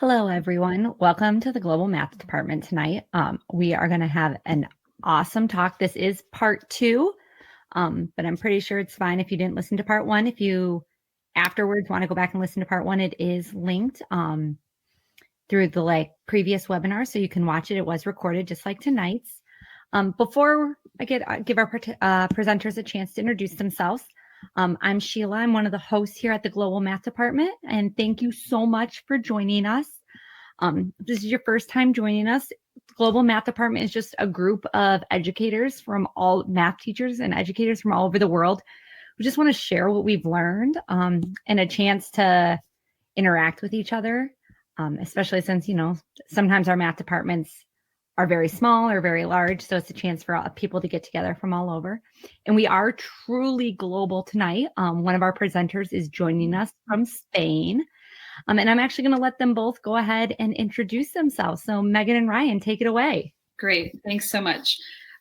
Hello, everyone. Welcome to the Global Math Department tonight. We are going to have an awesome talk. This is part 2, but I'm pretty sure it's fine if you didn't listen to part 1. If you afterwards want to go back and listen to part 1, it is linked through the previous webinar, so you can watch it. It was recorded just like tonight's. Before I give our presenters a chance to introduce themselves, I'm Sheila. I'm one of the hosts here at the Global Math Department, and thank you so much for joining us. If this is your first time joining us, the Global Math Department is just a group of educators from all math teachers and educators from all over the world. We just want to share what we've learned and a chance to interact with each other, especially since, sometimes our math departments are very small or very large. So it's a chance for people to get together from all over. And we are truly global tonight. One of our presenters is joining us from Spain. And I'm actually going to let them both go ahead and introduce themselves. So Megan and Ryan, take it away. Great. Thanks so much.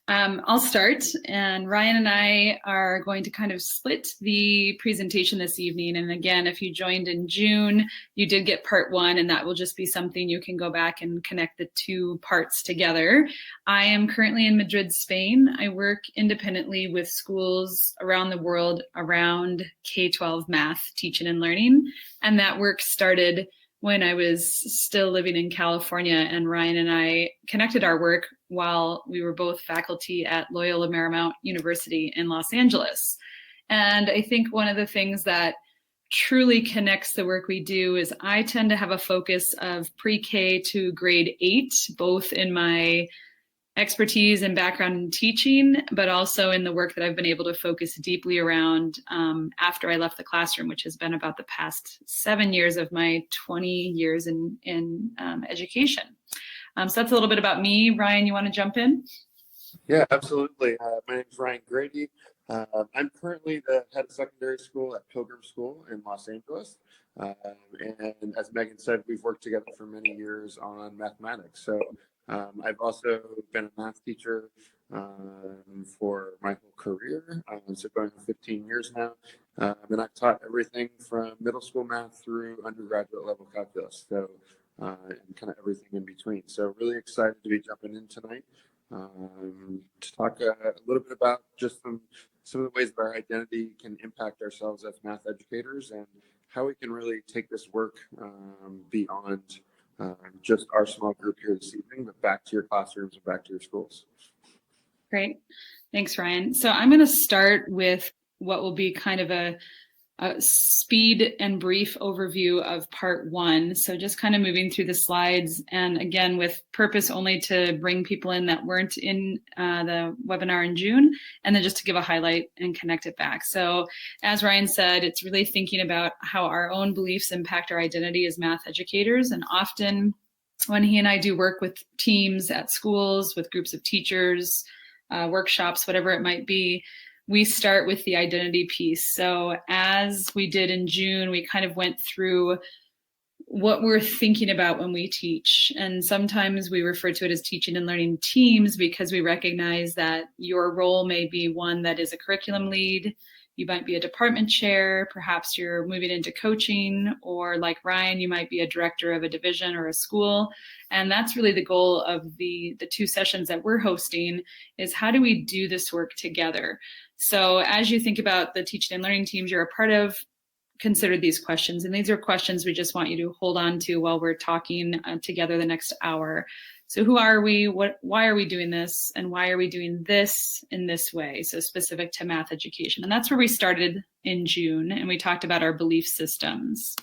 I'll start, and Ryan and I are going to kind of split the presentation this evening. And again, if you joined in June, you did get part 1, and that will just be something you can go back and connect the 2 parts together. I am currently in Madrid, Spain. I work independently with schools around the world around K-12 math teaching and learning. And that work started when I was still living in California, and Ryan and I connected our work while we were both faculty at Loyola Marymount University in Los Angeles. And I think one of the things that truly connects the work we do is I tend to have a focus of pre-K to grade 8, both in my expertise and background in teaching, but also in the work that I've been able to focus deeply around after I left the classroom, which has been about the past 7 years of my 20 years in education. So that's a little bit about me. Ryan, you want to jump in? Yeah, absolutely. My name is Ryan Grady. I'm currently the head of secondary school at Pilgrim School in Los Angeles. And as Megan said, we've worked together for many years on mathematics. So I've also been a math teacher for my whole career, so going on 15 years now. And I've taught everything from middle school math through undergraduate level calculus, so and kind of everything in between. So really excited to be jumping in tonight to talk a little bit about just some of the ways that our identity can impact ourselves as math educators and how we can really take this work beyond just our small group here this evening, but back to your classrooms and back to your schools. Great. Thanks, Ryan. So I'm going to start with what will be kind of a speed and brief overview of part 1. So just kind of moving through the slides, and again, with purpose only to bring people in that weren't in the webinar in June, and then just to give a highlight and connect it back. So as Ryan said, it's really thinking about how our own beliefs impact our identity as math educators. And often when he and I do work with teams at schools, with groups of teachers, workshops, whatever it might be, we start with the identity piece. So as we did in June, we kind of went through what we're thinking about when we teach. And sometimes we refer to it as teaching and learning teams because we recognize that your role may be one that is a curriculum lead. You might be a department chair, perhaps you're moving into coaching, or like Ryan, you might be a director of a division or a school. And that's really the goal of the 2 sessions that we're hosting, is how do we do this work together? So as you think about the teaching and learning teams you're a part of, consider these questions. And these are questions we just want you to hold on to while we're talking together the next hour. So who are we? Why are we doing this? And why are we doing this in this way? So specific to math education. And that's where we started in June. And we talked about our belief systems.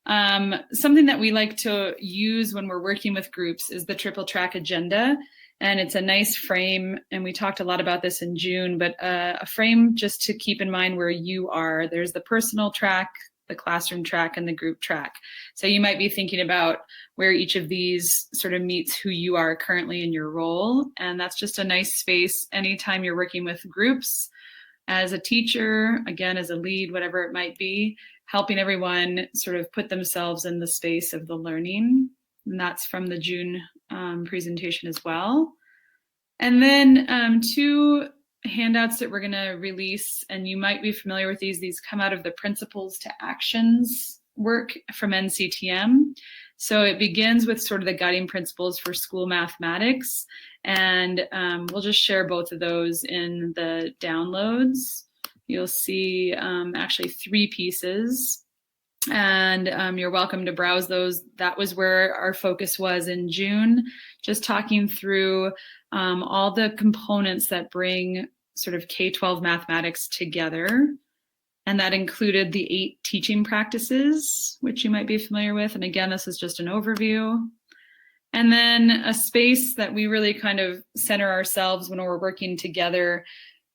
Something that we like to use when we're working with groups is the triple track agenda. And it's a nice frame. And we talked a lot about this in June, but a frame just to keep in mind where you are. There's the personal track, the classroom track, and the group track. So you might be thinking about where each of these sort of meets who you are currently in your role. And that's just a nice space anytime you're working with groups as a teacher, again, as a lead, whatever it might be, helping everyone sort of put themselves in the space of the learning. And that's from the June presentation as well. And then 2 handouts that we're going to release, and you might be familiar with these. These come out of the principles to actions work from NCTM. So it begins with sort of the guiding principles for school mathematics. And we'll just share both of those in the downloads. You'll see actually 3 pieces. And you're welcome to browse those. That was where our focus was in June, just talking through all the components that bring sort of K-12 mathematics together. And that included the 8 teaching practices, which you might be familiar with. And again, this is just an overview. And then a space that we really kind of center ourselves when we're working together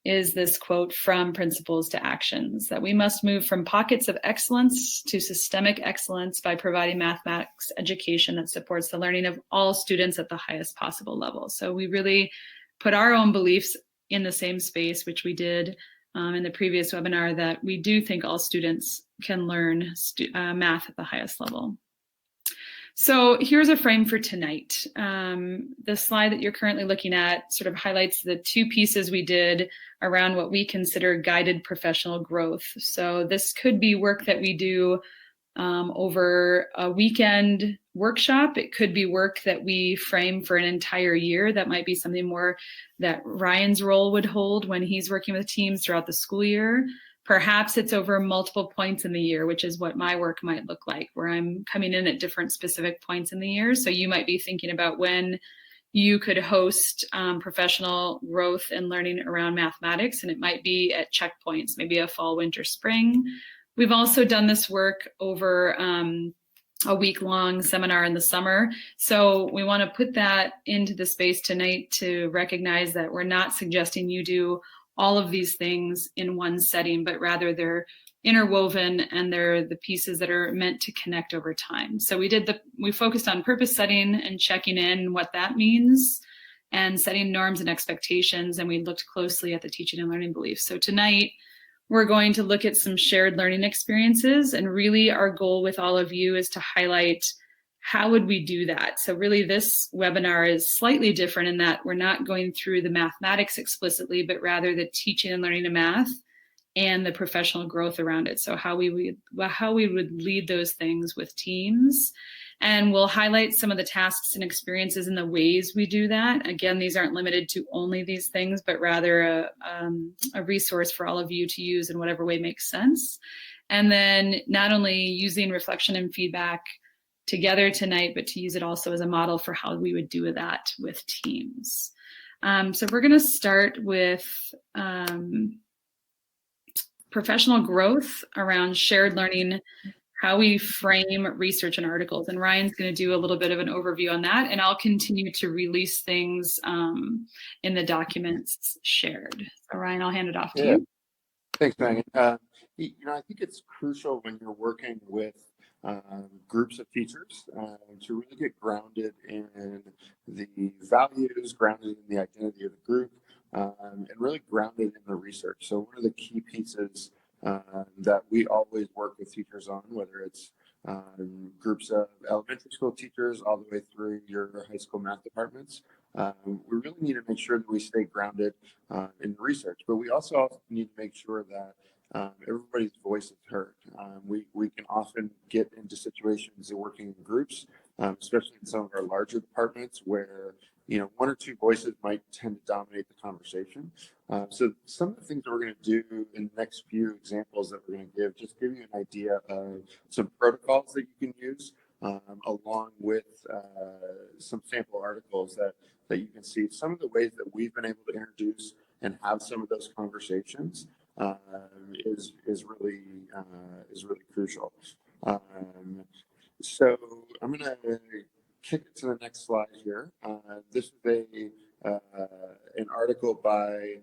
is this quote from Principles to Actions, that we must move from pockets of excellence to systemic excellence by providing mathematics education that supports the learning of all students at the highest possible level. So we really put our own beliefs in the same space, which we did in the previous webinar, that we do think all students can learn math at the highest level. So here's a frame for tonight. The slide that you're currently looking at sort of highlights the 2 pieces we did around what we consider guided professional growth. So this could be work that we do over a weekend workshop. It could be work that we frame for an entire year. That might be something more that Ryan's role would hold when he's working with teams throughout the school year. Perhaps it's over multiple points in the year, which is what my work might look like, where I'm coming in at different specific points in the year. So you might be thinking about when you could host professional growth and learning around mathematics, and it might be at checkpoints, maybe a fall, winter, spring. We've also done this work over a week-long seminar in the summer. So we want to put that into the space tonight to recognize that we're not suggesting you do all of these things in one setting, but rather they're interwoven and they're the pieces that are meant to connect over time. So we focused on purpose setting and checking in what that means and setting norms and expectations. And we looked closely at the teaching and learning beliefs. So tonight, we're going to look at some shared learning experiences, and really our goal with all of you is to highlight how would we do that. So really this webinar is slightly different in that we're not going through the mathematics explicitly, but rather the teaching and learning of math and the professional growth around it. So how we would lead those things with teams. And we'll highlight some of the tasks and experiences and the ways we do that. Again, these aren't limited to only these things, but rather a resource for all of you to use in whatever way makes sense. And then not only using reflection and feedback together tonight, but to use it also as a model for how we would do that with teams. So we're going to start with professional growth around shared learning, how we frame research and articles. And Ryan's going to do a little bit of an overview on that, and I'll continue to release things in the documents shared. So Ryan, I'll hand it off to you. Thanks, Megan. I think it's crucial when you're working with groups of teachers to really get grounded in the values, grounded in the identity of the group, and really grounded in the research. So one of the key pieces that we always work with teachers on, whether it's groups of elementary school teachers all the way through your high school math departments, we really need to make sure that we stay grounded in the research, but we also need to make sure that everybody's voice is heard. We can often get into situations of working in groups, especially in some of our larger departments where, one or two voices might tend to dominate the conversation. So some of the things that we're going to do in the next few examples that we're going to just give you an idea of some protocols that you can use, along with some sample articles that you can see. Some of the ways that we've been able to introduce and have some of those conversations is really crucial. So I'm going to kick it to the next slide here. This is an article by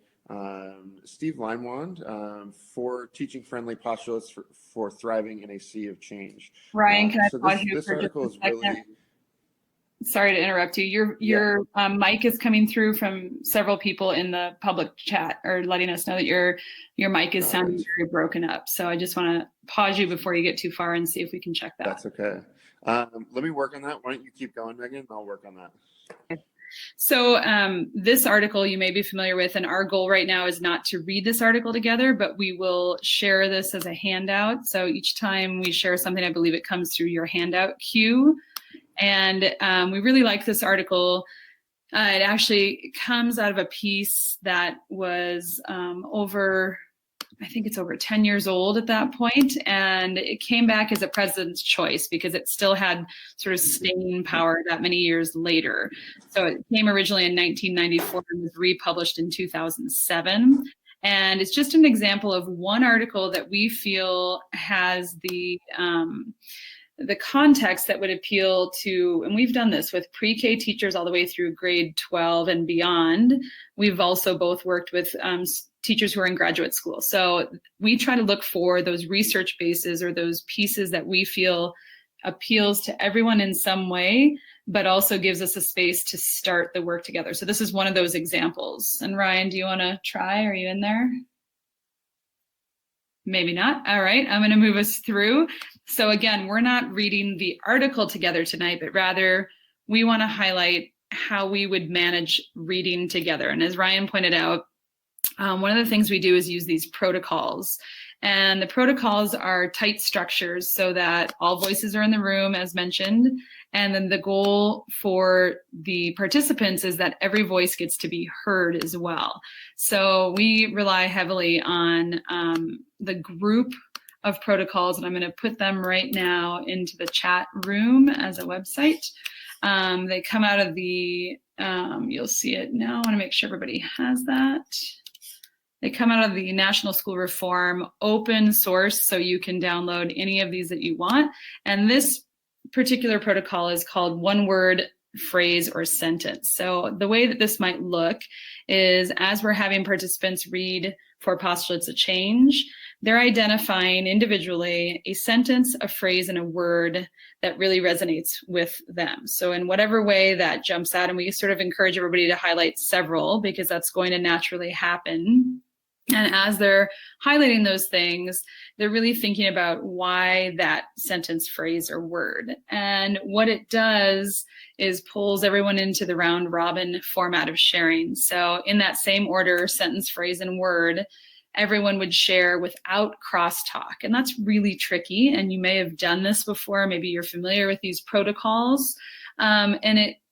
Steve Limewand for Teaching Friendly Postulates for Thriving in a Sea of Change. Ryan, can I pause you this for article just a second? is really. Sorry to interrupt you. Your mic is coming through from several people in the public chat, or letting us know that your mic is sounding very broken up. So I just want to pause you before you get too far and see if we can check that. That's okay. Let me work on that. Why don't you keep going, Megan? I'll work on that. So this article you may be familiar with, and our goal right now is not to read this article together, but we will share this as a handout. So each time we share something, I believe it comes through your handout queue. And we really like this article. It actually comes out of a piece that was I think it's over 10 years old at that point, and it came back as a president's choice because it still had sort of staying power that many years later. So it came originally in 1994 and was republished in 2007. And it's just an example of one article that we feel has the context that would appeal to, and we've done this with pre-K teachers all the way through grade 12 and beyond. We've also both worked with teachers who are in graduate school. So we try to look for those research bases or those pieces that we feel appeals to everyone in some way, but also gives us a space to start the work together. So this is one of those examples. And Ryan, do you want to try? Are you in there? Maybe not. All right, I'm going to move us through. So again, we're not reading the article together tonight, but rather we want to highlight how we would manage reading together. And as Ryan pointed out, one of the things we do is use these protocols. And the protocols are tight structures so that all voices are in the room, as mentioned. And then the goal for the participants is that every voice gets to be heard as well. So we rely heavily on the group of protocols, and I'm going to put them right now into the chat room as a website. They come out of the, you'll see it now. I want to make sure everybody has that. They come out of the National School Reform open source, so you can download any of these that you want. And this particular protocol is called one word, phrase, or sentence. So the way that this might look is as we're having participants read four postulates of change, they're identifying individually a sentence, a phrase, and a word that really resonates with them. So in whatever way that jumps out, and we sort of encourage everybody to highlight several because that's going to naturally happen. And as they're highlighting those things, they're really thinking about why that sentence, phrase, or word. And what it does is pulls everyone into the round robin format of sharing. So in that same order, sentence, phrase, and word, everyone would share without crosstalk. And that's really tricky. And you may have done this before. Maybe you're familiar with these protocols. And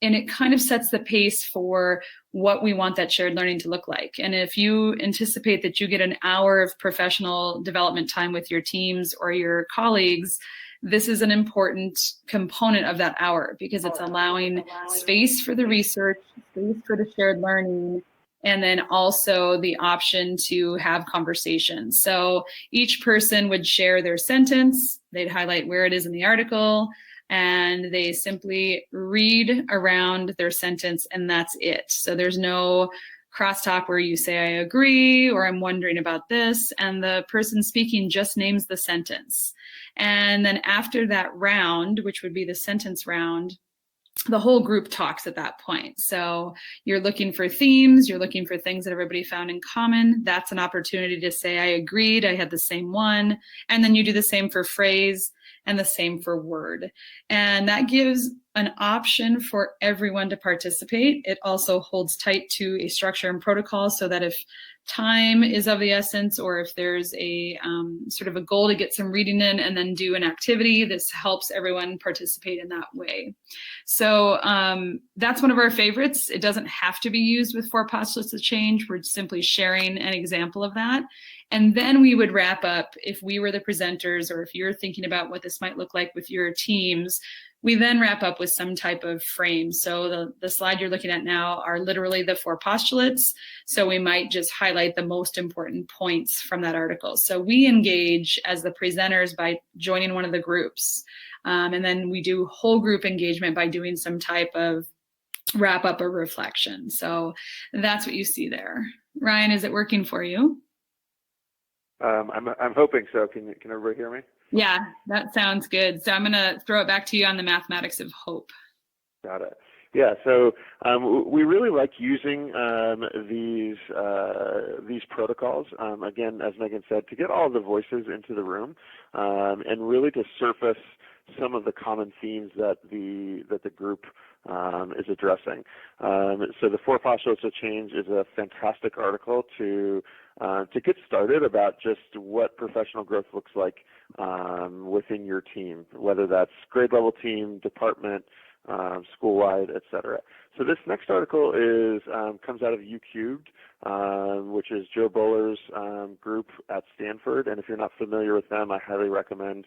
it kind of sets the pace for what we want that shared learning to look like. And if you anticipate that you get an hour of professional development time with your teams or your colleagues, this is an important component of that hour because it's allowing space for the research, space for the shared learning, and then also the option to have conversations. So each person would share their sentence, they'd highlight where it is in the article, and they simply read around their sentence, and that's it. So there's no crosstalk where you say, I agree, or I'm wondering about this, and the person speaking just names the sentence. And then after that round, which would be the sentence round, the whole group talks at that point. So you're looking for themes, you're looking for things that everybody found in common. That's an opportunity to say, I agreed, I had the same one. And then you do the same for phrase and the same for word. And that gives an option for everyone to participate. It also holds tight to a structure and protocol so that if time is of the essence, or if there's a sort of a goal to get some reading in and then do an activity, this helps everyone participate in that way. So that's one of our favorites. It doesn't have to be used with four postulates of change. We're simply sharing an example of that. And then we would wrap up, if we were the presenters, or if you're thinking about what this might look like with your teams, we then wrap up with some type of frame. So the slide you're looking at now are literally the four postulates. So we might just highlight the most important points from that article. So we engage as the presenters by joining one of the groups. And then we do whole group engagement by doing some type of wrap up or reflection. So that's what you see there. Ryan, is it working for you? I'm hoping so. Can everybody hear me? Yeah, that sounds good. So I'm going to throw it back to you on the mathematics of hope. Got it. Yeah, so we really like using these protocols, again, as Megan said, to get all the voices into the room and really to surface some of the common themes that the group is addressing. So the 4 postulates of change is a fantastic article to get started about just what professional growth looks like within your team, whether that's grade level team, department, school-wide, et cetera. So this next article comes out of UCubed, which is Joe Bowler's group at Stanford. And if you're not familiar with them, I highly recommend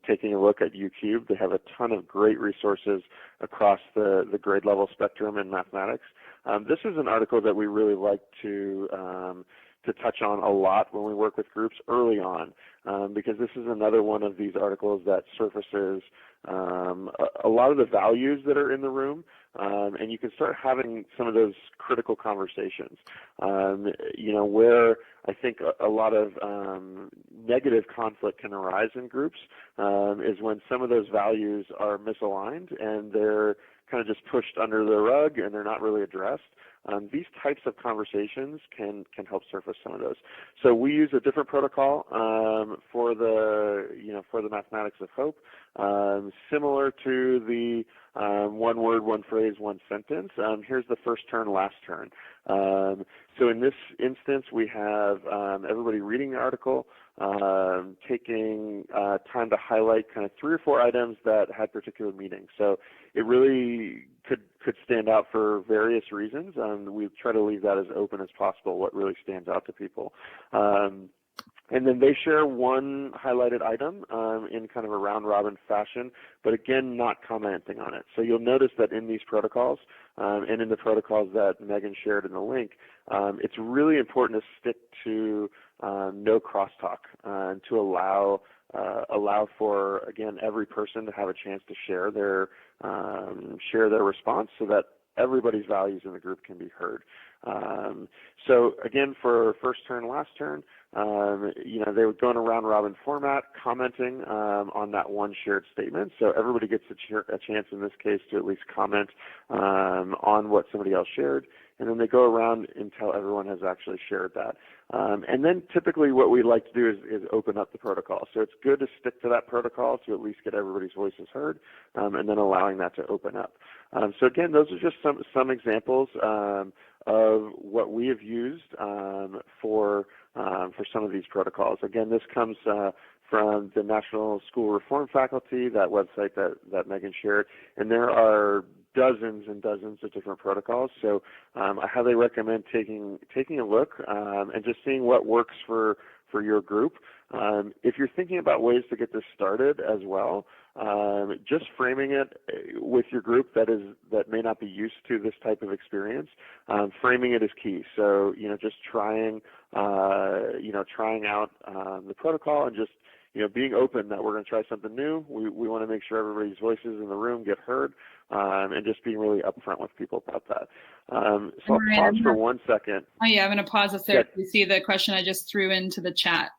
taking a look at UCubed. They have a ton of great resources across the grade level spectrum in mathematics. This is an article that we really like to touch on a lot when we work with groups early on, because this is another one of these articles that surfaces a lot of the values that are in the room, and you can start having some of those critical conversations. Where I think a lot of negative conflict can arise in groups is when some of those values are misaligned and they're kind of just pushed under the rug and they're not really addressed. These types of conversations can help surface some of those. So we use a different protocol for the mathematics of hope, similar to the one word, one phrase, one sentence. Here's the first turn, last turn. So in this instance, we have everybody reading the article, taking time to highlight kind of 3 or 4 items that had particular meaning. So it really could stand out for various reasons. We try to leave that as open as possible, what really stands out to people. And then they share one highlighted item in kind of a round-robin fashion, but again, not commenting on it. So you'll notice that in these protocols and in the protocols that Megan shared in the link, it's really important to stick to no crosstalk and to allow for, again, every person to have a chance to share their response so that everybody's values in the group can be heard. So again, for first turn, last turn, they would go in a round-robin format, commenting on that one shared statement. So everybody gets a chance in this case to at least comment on what somebody else shared, and then they go around until everyone has actually shared that. And then typically what we like to do is open up the protocol. So it's good to stick to that protocol to at least get everybody's voices heard, and then allowing that to open up. So again, those are just some examples of what we have used for some of these protocols. Again, this comes from the National School Reform Faculty, that website that Megan shared, and there are dozens and dozens of different protocols. So I highly recommend taking a look and just seeing what works for your group. If you're thinking about ways to get this started as well, just framing it with your group that may not be used to this type of experience, framing it is key. So just trying out the protocol and just being open that we're going to try something new. We want to make sure everybody's voices in the room get heard, and just being really upfront with people about that. So I'll pause for 1 second. Oh yeah, I'm going to pause us there. Yeah. You see the question I just threw into the chat.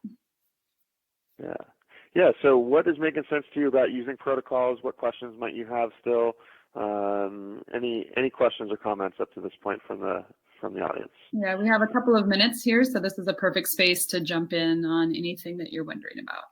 Yeah. So what is making sense to you about using protocols? What questions might you have still? Any questions or comments up to this point from the audience? Yeah, we have a couple of minutes here, so this is a perfect space to jump in on anything that you're wondering about.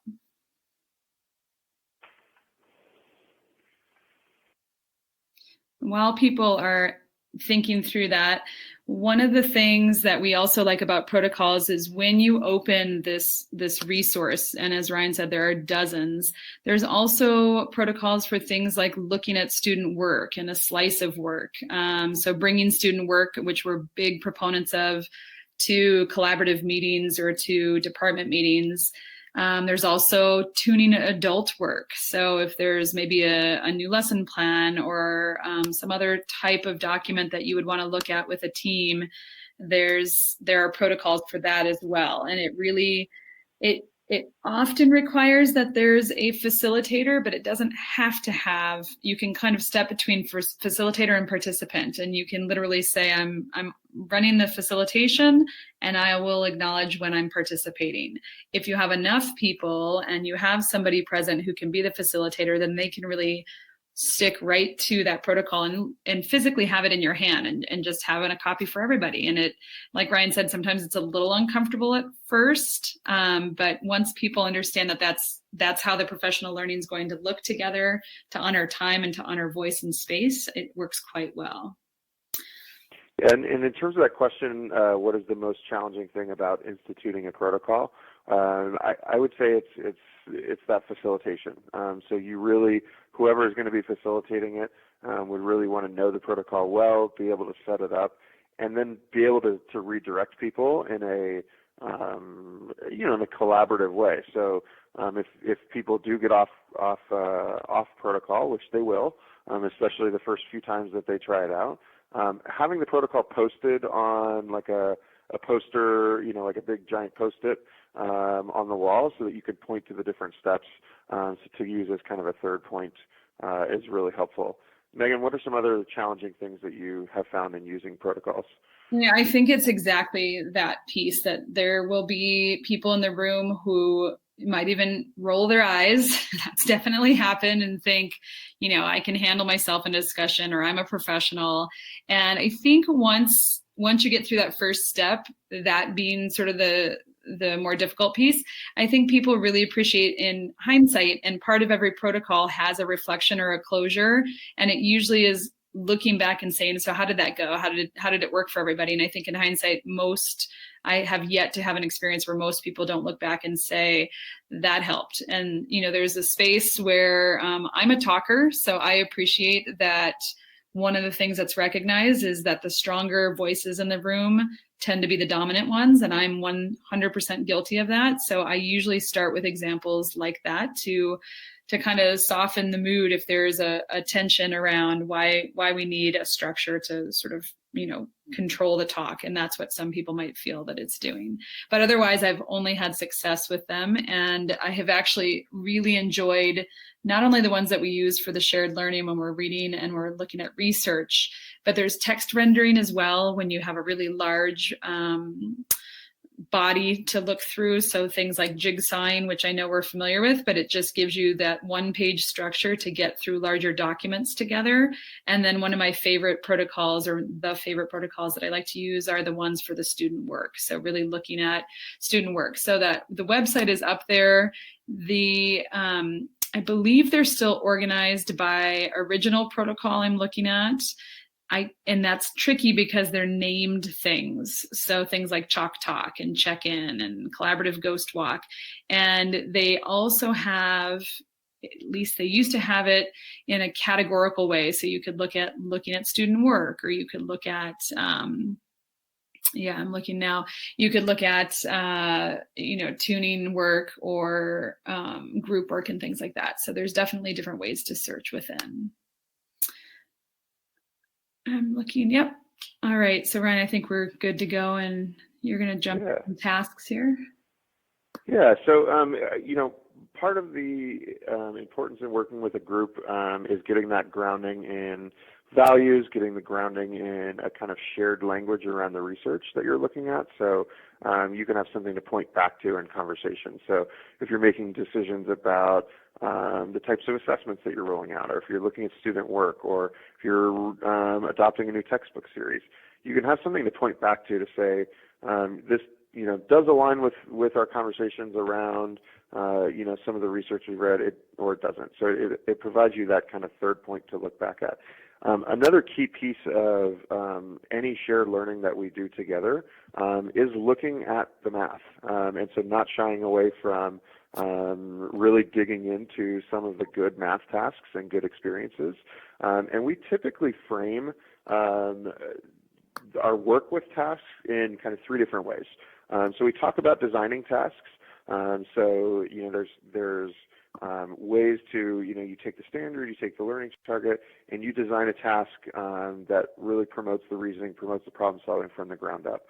While people are thinking through that, one of the things that we also like about protocols is when you open this resource, and as Ryan said, there are dozens, there's also protocols for things like looking at student work and a slice of work. So bringing student work, which we're big proponents of, to collaborative meetings or to department meetings. There's also tuning adult work. So if there's maybe a new lesson plan or some other type of document that you would want to look at with a team, there are protocols for that as well. And it often requires that there's a facilitator, but it doesn't have to have. You can kind of step between facilitator and participant, and you can literally say, I'm running the facilitation and I will acknowledge when I'm participating. If you have enough people and you have somebody present who can be the facilitator, then they can really stick right to that protocol and physically have it in your hand and just having a copy for everybody. And it, like Ryan said, sometimes it's a little uncomfortable at first, but once people understand that that's how the professional learning is going to look together, to honor time and to honor voice and space, it works quite well. And in terms of that question, what is the most challenging thing about instituting a protocol? I would say it's that facilitation. So you really, whoever is going to be facilitating it, would really want to know the protocol well, be able to set it up, and then be able to redirect people in a in a collaborative way. So if people do get off protocol, which they will, especially the first few times that they try it out. Having the protocol posted on like a poster, like a big giant Post-it on the wall, so that you could point to the different steps to use as kind of a third point is really helpful. Megan, what are some other challenging things that you have found in using protocols? Yeah, I think it's exactly that piece, that there will be people in the room who might even roll their eyes. That's definitely happened, and think, I can handle myself in discussion, or I'm a professional. And I think once you get through that first step, that being sort of the more difficult piece, I think people really appreciate in hindsight, and part of every protocol has a reflection or a closure, and it usually is looking back and saying, so how did that go? How did it work for everybody? And I think in hindsight, I have yet to have an experience where most people don't look back and say that helped. And, there's a space where I'm a talker, so I appreciate that. One of the things that's recognized is that the stronger voices in the room tend to be the dominant ones, and I'm 100% guilty of that. So I usually start with examples like that to kind of soften the mood if there's a tension around why we need a structure to sort of, control the talk. And that's what some people might feel that it's doing. But otherwise, I've only had success with them. And I have actually really enjoyed not only the ones that we use for the shared learning when we're reading and we're looking at research, but there's text rendering as well when you have a really large body to look through. So things like jigsawing, which I know we're familiar with, but it just gives you that one-page structure to get through larger documents together. And then one of my favorite protocols, or the favorite protocols that I like to use, are the ones for the student work. So really looking at student work. So that the website is up there. I believe they're still organized by original protocol I'm looking at. And that's tricky because they're named things. So things like Chalk Talk and Check-In and Collaborative Ghost Walk. And they also have, at least they used to have it in a categorical way. So you could looking at student work, or you could look at, I'm looking now, you could look at, tuning work or group work and things like that. So there's definitely different ways to search within. I'm looking, yep. All right, so Ryan, I think we're good to go, and you're going to jump into tasks here. Yeah, so, part of the importance in working with a group is getting that grounding in values, getting the grounding in a kind of shared language around the research that you're looking at. So you can have something to point back to in conversation. So if you're making decisions about the types of assessments that you're rolling out, or if you're looking at student work, or if you're adopting a new textbook series, you can have something to point back to say, this does align with our conversations around some of the research we've read, or it doesn't. So it provides you that kind of third point to look back at. Another key piece of any shared learning that we do together is looking at the math, and so not shying away from really digging into some of the good math tasks and good experiences. And we typically frame our work with tasks in kind of three different ways. So we talk about designing tasks. So there's ways to you take the standard, you take the learning target, and you design a task that really promotes the reasoning, promotes the problem solving from the ground up.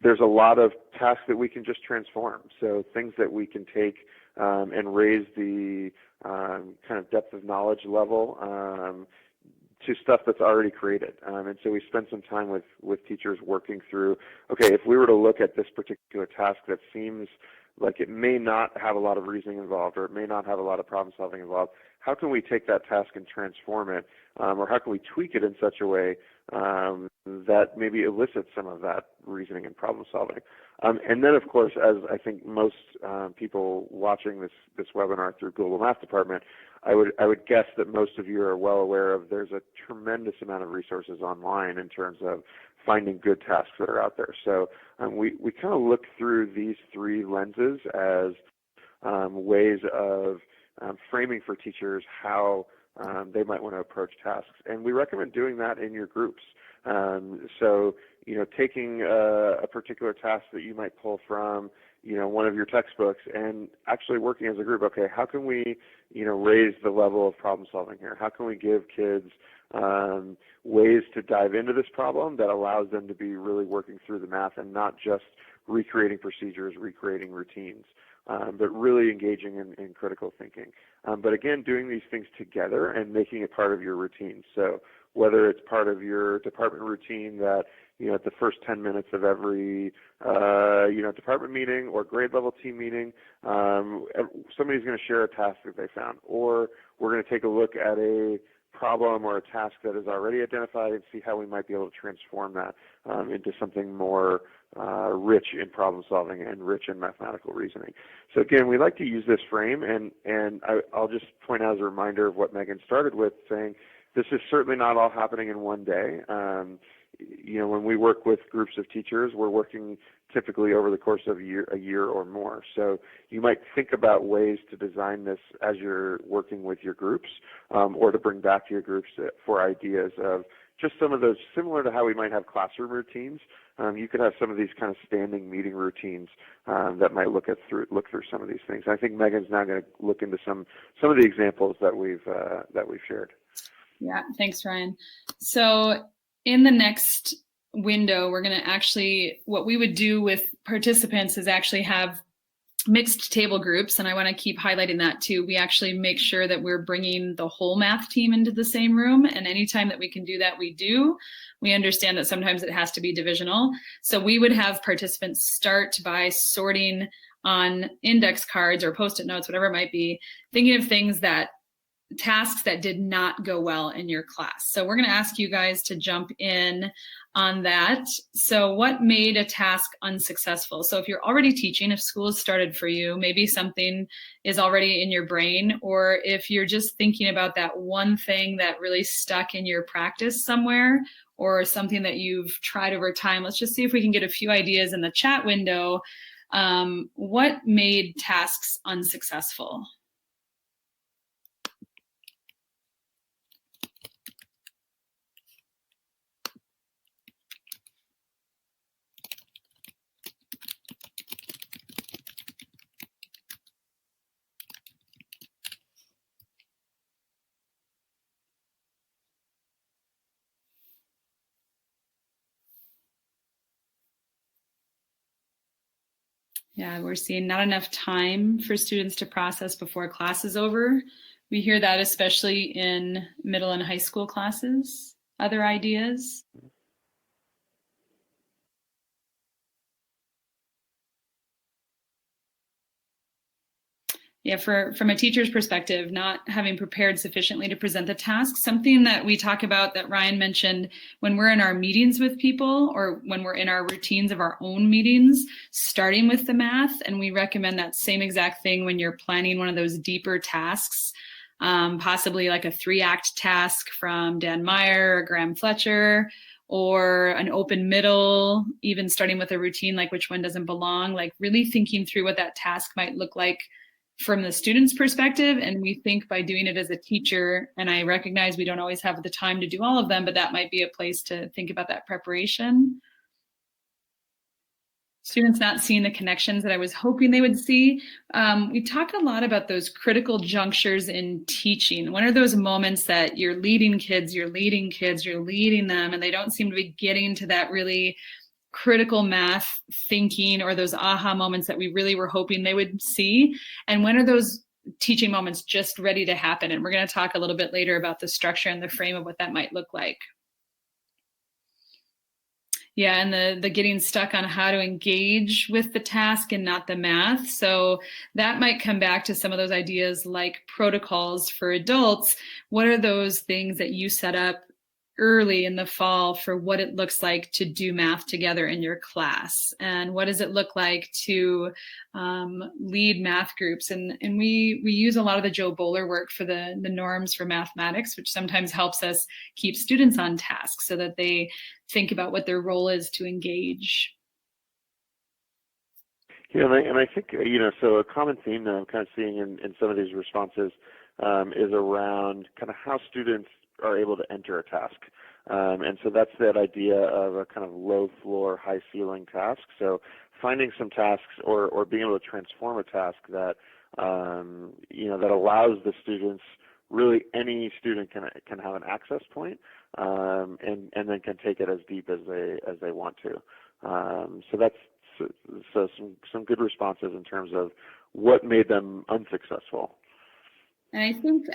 There's a lot of tasks that we can just transform. So things that we can take and raise the kind of depth of knowledge level to stuff that's already created. And so we spend some time with teachers working through, okay, if we were to look at this particular task that seems like it may not have a lot of reasoning involved, or it may not have a lot of problem solving involved. How can we take that task and transform it, or how can we tweak it in such a way that maybe elicits some of that reasoning and problem solving? And then, of course, as I think most people watching this webinar through Global Math Department, I would guess that most of you are well aware of there's a tremendous amount of resources online in terms of finding good tasks that are out there. So we kind of look through these three lenses as ways of framing for teachers how they might want to approach tasks. And we recommend doing that in your groups. So, taking a particular task that you might pull from, one of your textbooks and actually working as a group. Okay, how can we, raise the level of problem solving here? How can we give kids ways to dive into this problem that allows them to be really working through the math and not just recreating procedures, recreating routines, but really engaging in critical thinking. But again, doing these things together and making it part of your routine. So whether it's part of your department routine that, at the first 10 minutes of every, department meeting or grade level team meeting, somebody's going to share a task that they found, or we're going to take a look at a problem or a task that is already identified and see how we might be able to transform that into something more rich in problem solving and rich in mathematical reasoning. So again, we like to use this frame, and I'll just point out as a reminder of what Megan started with, saying this is certainly not all happening in one day. When we work with groups of teachers, we're working typically over the course of a year or more. So you might think about ways to design this as you're working with your groups, or to bring back to your groups for ideas of just some of those, similar to how we might have classroom routines. You could have some of these kind of standing meeting routines that might look through some of these things. I think Megan's now going to look into some of the examples that we've shared. Yeah, thanks, Ryan. So in the next window, we're going to actually, what we would do with participants is actually have mixed table groups. And I want to keep highlighting that too. We actually make sure that we're bringing the whole math team into the same room. And anytime that we can do that, we do. We understand that sometimes it has to be divisional. So we would have participants start by sorting on index cards or Post-it notes, whatever it might be, thinking of tasks that did not go well in your class. So we're going to ask you guys to jump in on that. So what made a task unsuccessful? So if you're already teaching, if school has started for you, maybe something is already in your brain, or if you're just thinking about that one thing that really stuck in your practice somewhere, or something that you've tried over time. Let's just see if we can get a few ideas in the chat window. What made tasks unsuccessful? Yeah, we're seeing not enough time for students to process before class is over. We hear that especially in middle and high school classes. Other ideas? Yeah, from a teacher's perspective, not having prepared sufficiently to present the task, something that we talk about that Ryan mentioned when we're in our meetings with people, or when we're in our routines of our own meetings, starting with the math. And we recommend that same exact thing when you're planning one of those deeper tasks, possibly like a 3-act task from Dan Meyer or Graham Fletcher, or an open middle, even starting with a routine like which one doesn't belong, like really thinking through what that task might look like from the student's perspective. And we think by doing it as a teacher, and I recognize we don't always have the time to do all of them, but that might be a place to think about that preparation. Students not seeing the connections that I was hoping they would see. We talk a lot about those critical junctures in teaching. When are those moments that you're leading them, and they don't seem to be getting to that really critical math thinking, or those aha moments that we really were hoping they would see? And when are those teaching moments just ready to happen? And we're going to talk a little bit later about the structure and the frame of what that might look like. Yeah, and the getting stuck on how to engage with the task and not the math. So that might come back to some of those ideas like protocols for adults. What are those things that you set up early in the fall for what it looks like to do math together in your class? And what does it look like to lead math groups? And we use a lot of the Joe Bowler work for the norms for mathematics, which sometimes helps us keep students on task so that they think about what their role is to engage. Yeah, and I think, so a common theme that I'm kind of seeing in some of these responses is around kind of how students are able to enter a task. And so that's that idea of a kind of low floor, high ceiling task. So finding some tasks or being able to transform a task that, that allows the students, really any student can have an access point, and then can take it as deep as they want to. So that's some good responses in terms of what made them unsuccessful. And I think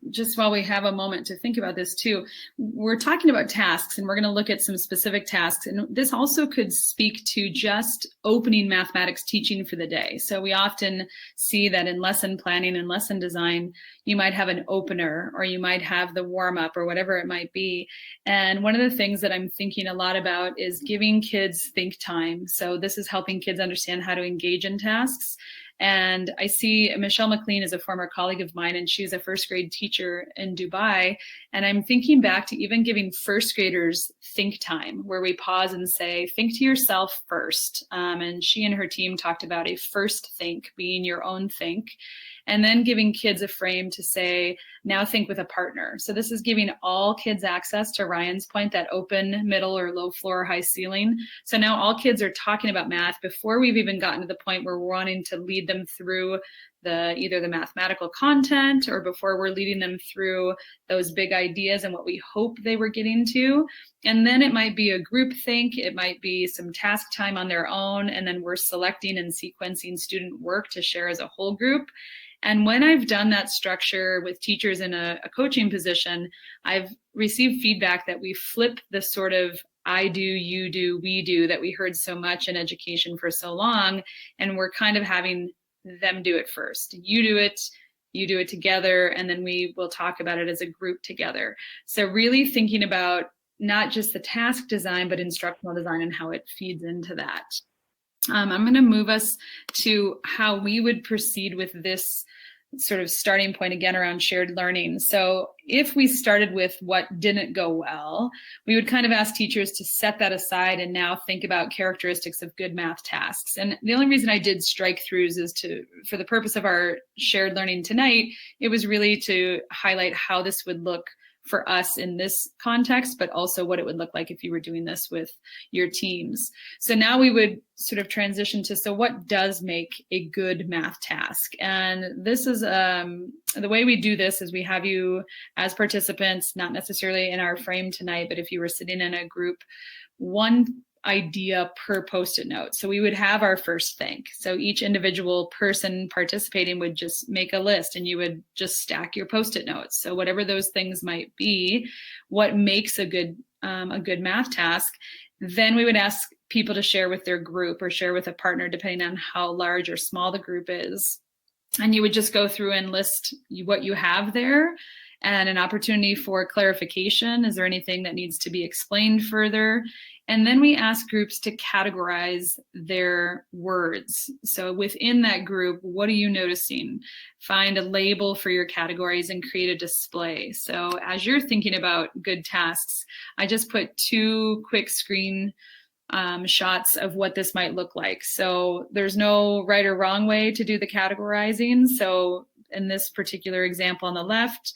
just while we have a moment to think about this too, we're talking about tasks and we're going to look at some specific tasks. And this also could speak to just opening mathematics teaching for the day. So we often see that in lesson planning and lesson design, you might have an opener or you might have the warm up or whatever it might be. And one of the things that I'm thinking a lot about is giving kids think time. So this is helping kids understand how to engage in tasks. And I see Michelle McLean is a former colleague of mine, and she's a first grade teacher in Dubai. And I'm thinking back to even giving first graders think time, where we pause and say, think to yourself first. And she and her team talked about a first think being your own think. And then giving kids a frame to say, now think with a partner. So this is giving all kids access to Ryan's point, that open, middle, or low floor, high ceiling. So now all kids are talking about math before we've even gotten to the point where we're wanting to lead them through either the mathematical content or before we're leading them through those big ideas and what we hope they were getting to. And then it might be a group think, it might be some task time on their own, and then we're selecting and sequencing student work to share as a whole group. And when I've done that structure with teachers in a coaching position, I've received feedback that we flip the sort of I do, you do, we do that we heard so much in education for so long. And we're kind of having them do it first. You do it together, and then we will talk about it as a group together. So really thinking about not just the task design, but instructional design and how it feeds into that. I'm going to move us to how we would proceed with this sort of starting point again around shared learning. So if we started with what didn't go well, we would kind of ask teachers to set that aside and now think about characteristics of good math tasks. And the only reason I did strike throughs is for the purpose of our shared learning tonight, it was really to highlight how this would look for us in this context, but also what it would look like if you were doing this with your teams. So now we would sort of transition to, so what does make a good math task? And this is, the way we do this is we have you as participants, not necessarily in our frame tonight, but if you were sitting in a group, one idea per post-it note. So we would have our first think. So each individual person participating would just make a list and you would just stack your post-it notes. So whatever those things might be, what makes a good math task, then we would ask people to share with their group or share with a partner, depending on how large or small the group is. And you would just go through and list what you have there and an opportunity for clarification. Is there anything that needs to be explained further? And then we ask groups to categorize their words. So within that group, what are you noticing? Find a label for your categories and create a display. So as you're thinking about good tasks, I just put 2 quick screen shots of what this might look like. So there's no right or wrong way to do the categorizing. So in this particular example on the left,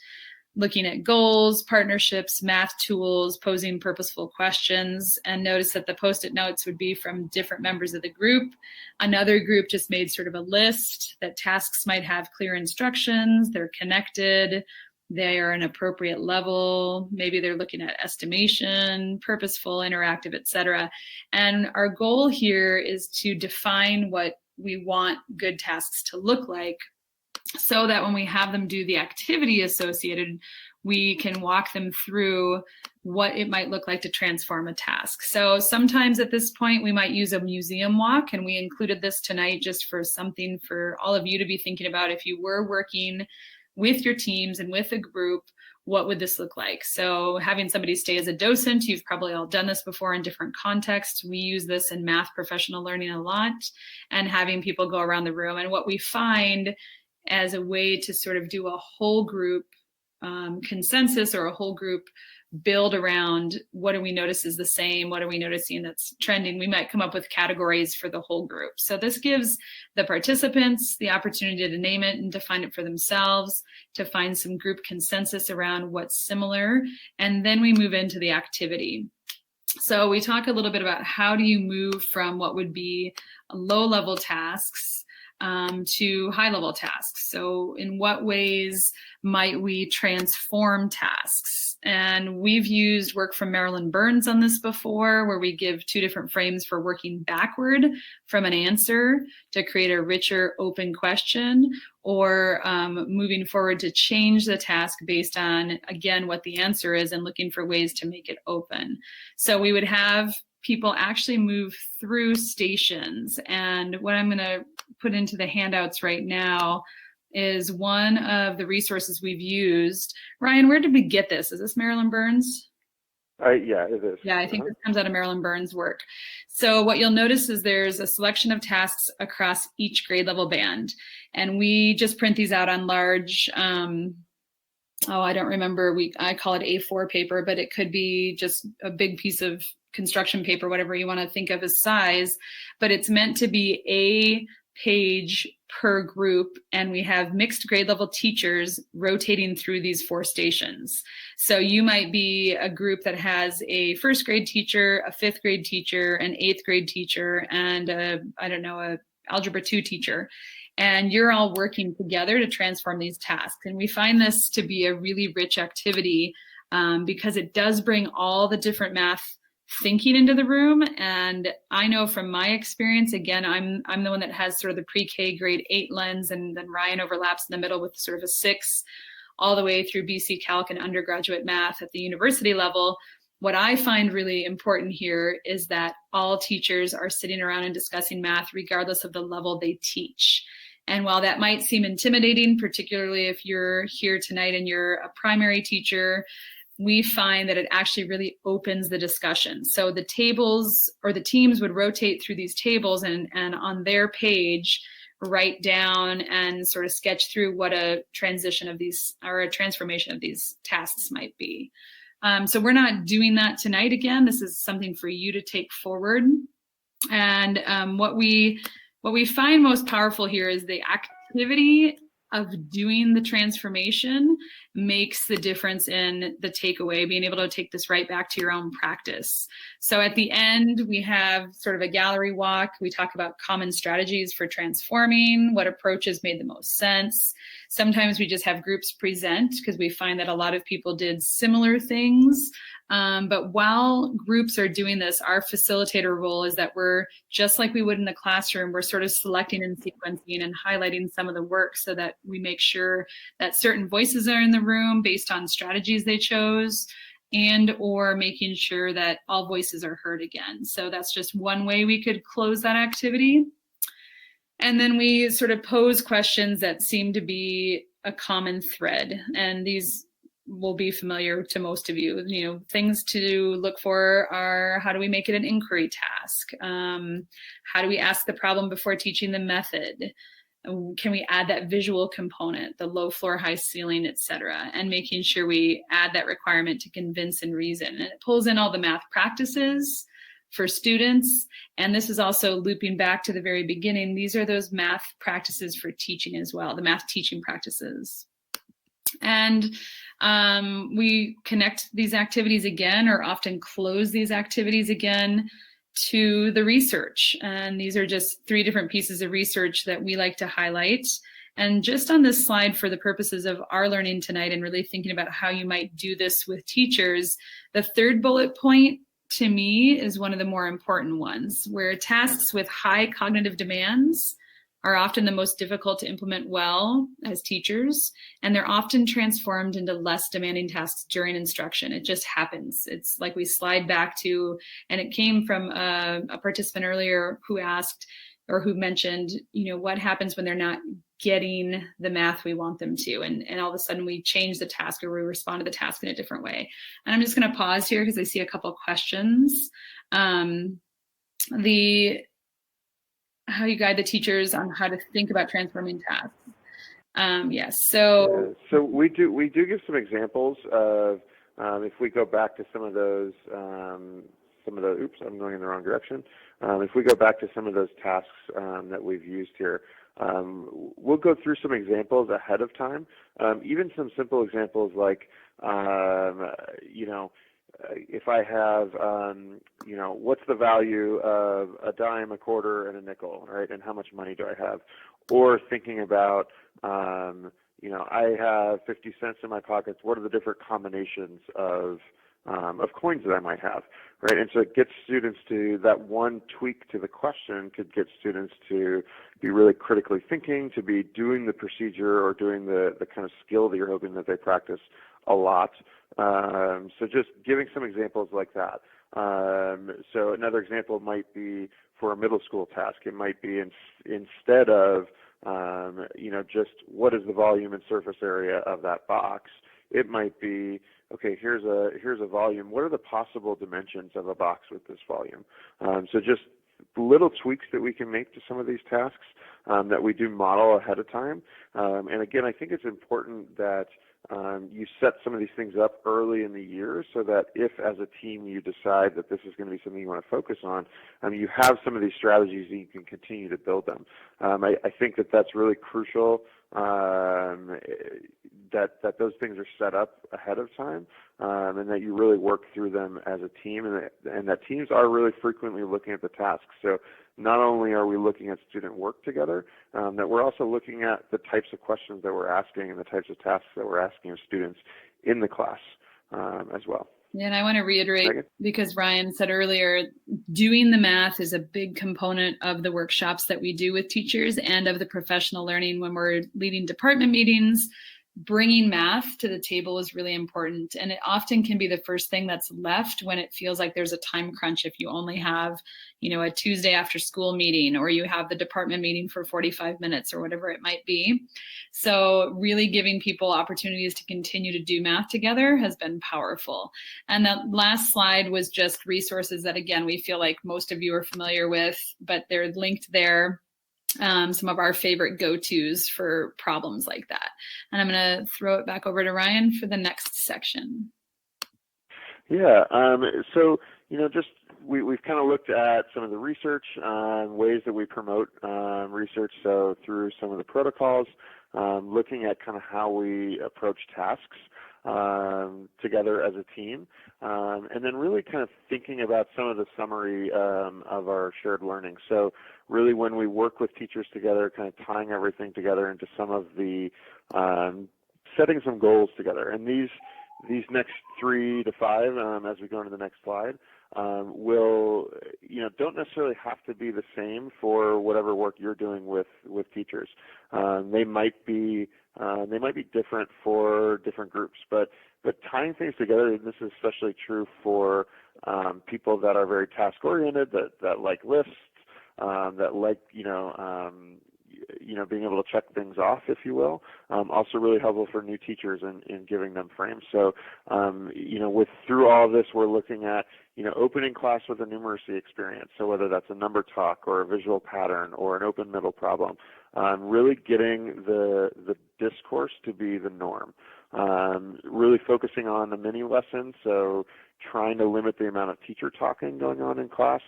looking at goals, partnerships, math tools, posing purposeful questions, and notice that the post-it notes would be from different members of the group. Another group just made sort of a list that tasks might have clear instructions, they're connected, they are an appropriate level, maybe they're looking at estimation, purposeful, interactive, etc. And our goal here is to define what we want good tasks to look like, so that when we have them do the activity associated, we can walk them through what it might look like to transform a task. So sometimes at this point, we might use a museum walk, and we included this tonight just for something for all of you to be thinking about. If you were working with your teams and with a group, what would this look like? So having somebody stay as a docent, you've probably all done this before in different contexts. We use this in math professional learning a lot, and having people go around the room. And what we find as a way to sort of do a whole group consensus, or a whole group build around what do we notice is the same, what are we noticing that's trending, we might come up with categories for the whole group. So this gives the participants the opportunity to name it and define it for themselves, to find some group consensus around what's similar, and then we move into the activity. So we talk a little bit about how do you move from what would be low-level tasks to high-level tasks. So in what ways might we transform tasks? And we've used work from Marilyn Burns on this before, where we give 2 different frames for working backward from an answer to create a richer open question, or moving forward to change the task based on, again, what the answer is and looking for ways to make it open. So we would have people actually move through stations. And what I'm going to put into the handouts right now is one of the resources we've used. Ryan, where did we get this? Is this Marilyn Burns? Yeah, it is. Yeah, I think this comes out of Marilyn Burns' work. So what you'll notice is there's a selection of tasks across each grade level band. And we just print these out on large, I don't remember, I call it A4 paper, but it could be just a big piece of construction paper, whatever you want to think of as size, but it's meant to be a page per group, and we have mixed grade level teachers rotating through these 4 stations. So you might be a group that has a 1st grade teacher, a 5th grade teacher, an 8th grade teacher, and a Algebra 2 teacher. And you're all working together to transform these tasks. And we find this to be a really rich activity because it does bring all the different math thinking into the room. And I know from my experience, again, I'm the one that has sort of the pre-K grade 8 lens, and then Ryan overlaps in the middle with sort of a 6 all the way through BC Calc and undergraduate math at the university level. What I find really important here is that all teachers are sitting around and discussing math regardless of the level they teach. And while that might seem intimidating, particularly if you're here tonight and you're a primary teacher, we find that it actually really opens the discussion. So the tables, or the teams, would rotate through these tables and on their page write down and sort of sketch through what a transition of these, or a transformation of these tasks might be. So we're not doing that tonight. Again, this is something for you to take forward. And what we find most powerful here is the activity of doing the transformation makes the difference in the takeaway, being able to take this right back to your own practice. So at the end, we have sort of a gallery walk. We talk about common strategies for transforming, what approaches made the most sense. Sometimes we just have groups present because we find that a lot of people did similar things. But while groups are doing this, our facilitator role is that we're, just like we would in the classroom, we're sort of selecting and sequencing and highlighting some of the work so that we make sure that certain voices are in the room based on strategies they chose, and or making sure that all voices are heard again. So that's just one way we could close that activity. And then we sort of pose questions that seem to be a common thread. And these will be familiar to most of you. You know, things to look for are, how do we make it an inquiry task? How do we ask the problem before teaching the method? Can we add that visual component, the low floor, high ceiling, et cetera, and making sure we add that requirement to convince and reason. And it pulls in all the math practices for students. And this is also looping back to the very beginning. These are those math practices for teaching as well, the math teaching practices. And we connect these activities again, or often close these activities again, to the research. And these are just 3 different pieces of research that we like to highlight. And just on this slide, for the purposes of our learning tonight and really thinking about how you might do this with teachers, the 3rd bullet point to me is one of the more important ones, where tasks with high cognitive demands are often the most difficult to implement well as teachers, and they're often transformed into less demanding tasks during instruction. It just happens. It's like we slide back to, and it came from a participant earlier who asked, or who mentioned, what happens when they're not getting the math we want them to, and all of a sudden we change the task, or we respond to the task in a different way. And I'm just going to pause here because I see a couple of questions. How you guide the teachers on how to think about transforming tasks. Yes. So we do give some examples of if we go back to some of those oops, I'm going in the wrong direction. If we go back to some of those tasks that we've used here, we'll go through some examples ahead of time, even some simple examples like, if I have, what's the value of a dime, a quarter, and a nickel, right? And how much money do I have? Or thinking about, I have 50 cents in my pockets. What are the different combinations of coins that I might have, right? And so it gets students to, that one tweak to the question could get students to be really critically thinking, to be doing the procedure or doing the kind of skill that you're hoping that they practice a lot. So just giving some examples like that. So another example might be for a middle school task. It might be instead of, just what is the volume and surface area of that box, it might be, okay, here's a volume. What are the possible dimensions of a box with this volume? So just little tweaks that we can make to some of these tasks that we do model ahead of time. And again, I think it's important that you set some of these things up early in the year so that if as a team you decide that this is going to be something you want to focus on, you have some of these strategies and you can continue to build them. I think that that's really crucial, that those things are set up ahead of time, and that you really work through them as a team, and that teams are really frequently looking at the tasks. So not only are we looking at student work together, that we're also looking at the types of questions that we're asking and the types of tasks that we're asking of students in the class as well. Yeah, and I want to reiterate, Megan? because Ryan said earlier, doing the math is a big component of the workshops that we do with teachers and of the professional learning when we're leading department meetings. Bringing math to the table is really important, and it often can be the first thing that's left when it feels like there's a time crunch. If you only have, a Tuesday after school meeting, or you have the department meeting for 45 minutes or whatever it might be. So really giving people opportunities to continue to do math together has been powerful. And that last slide was just resources that, again, we feel like most of you are familiar with, but they're linked there. Some of our favorite go-tos for problems like that. And I'm going to throw it back over to Ryan for the next section. Yeah, so, we've kind of looked at some of the research, ways that we promote research, so through some of the protocols, looking at kind of how we approach tasks together as a team, and then really kind of thinking about some of the summary of our shared learning. So really when we work with teachers together, kind of tying everything together into some of the setting some goals together. And these next 3 to 5, as we go into the next slide, will, don't necessarily have to be the same for whatever work you're doing with teachers. They might be different for different groups, but tying things together, and this is especially true for people that are very task oriented, that like lists, that like being able to check things off, if you will. Also really helpful for new teachers in giving them frames. So through all of this, we're looking at opening class with a numeracy experience. So whether that's a number talk or a visual pattern or an open middle problem, really getting the discourse to be the norm. Really focusing on the mini lesson, so trying to limit the amount of teacher talking going on in class,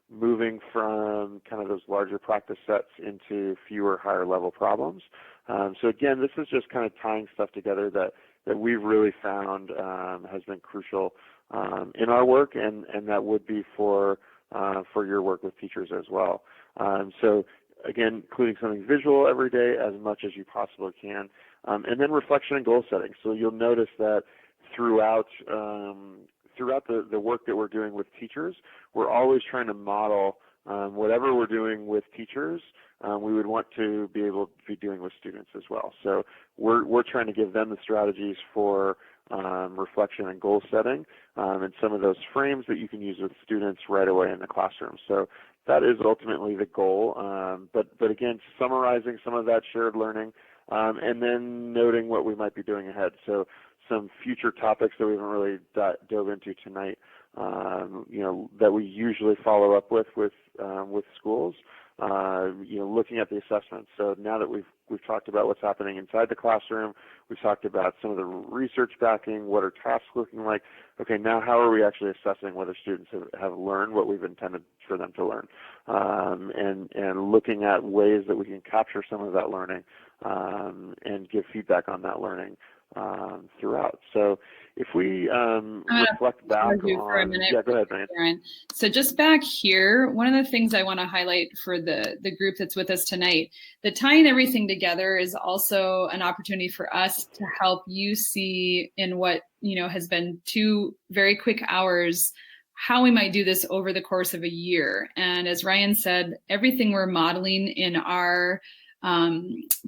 moving from kind of those larger practice sets into fewer higher level problems. So again, this is just kind of tying stuff together that we've really found has been crucial in our work, and that would be for your work with teachers as well. So again, including something visual every day as much as you possibly can, and then reflection and goal setting. So you'll notice that throughout the work that we're doing with teachers, we're always trying to model whatever we're doing with teachers, we would want to be able to be doing with students as well. So we're trying to give them the strategies for reflection and goal setting, and some of those frames that you can use with students right away in the classroom. So that is ultimately the goal. But again, summarizing some of that shared learning, and then noting what we might be doing ahead. So some future topics that we haven't really dove into tonight, that we usually follow up with schools. Looking at the assessments. So now that we've talked about what's happening inside the classroom, we've talked about some of the research backing, what are tasks looking like. Okay, now how are we actually assessing whether students have learned what we've intended for them to learn, and looking at ways that we can capture some of that learning and give feedback on that learning throughout. So if we reflect back on, for a minute, yeah, go ahead, Megan. Karen. So just back here, one of the things I want to highlight for the group that's with us tonight, the tying everything together is also an opportunity for us to help you see in what, has been 2 very quick hours, how we might do this over the course of a year. And as Ryan said, everything we're modeling in our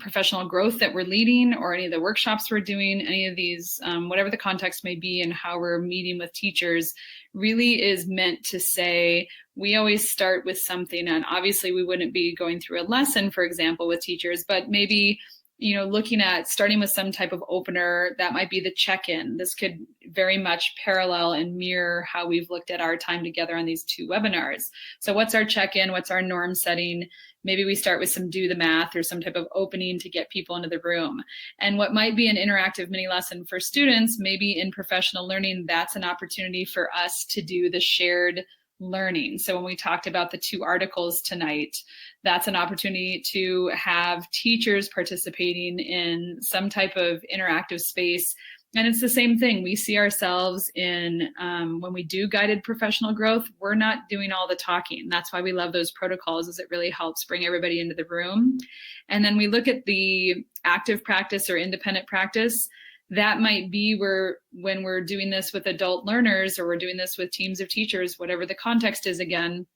professional growth that we're leading, or any of the workshops we're doing, any of these, whatever the context may be and how we're meeting with teachers, really is meant to say, we always start with something. And obviously we wouldn't be going through a lesson, for example, with teachers, but maybe looking at starting with some type of opener. That might be the check-in. This could very much parallel and mirror how we've looked at our time together on these 2 webinars. So what's our check-in? What's our norm setting? Maybe we start with some do the math or some type of opening to get people into the room. And what might be an interactive mini lesson for students, maybe in professional learning, that's an opportunity for us to do the shared learning. So when we talked about the 2 articles tonight, that's an opportunity to have teachers participating in some type of interactive space. And it's the same thing. We see ourselves in, when we do guided professional growth, we're not doing all the talking. That's why we love those protocols, is it really helps bring everybody into the room. And then we look at the active practice or independent practice. That might be when we're doing this with adult learners, or we're doing this with teams of teachers, whatever the context is, again,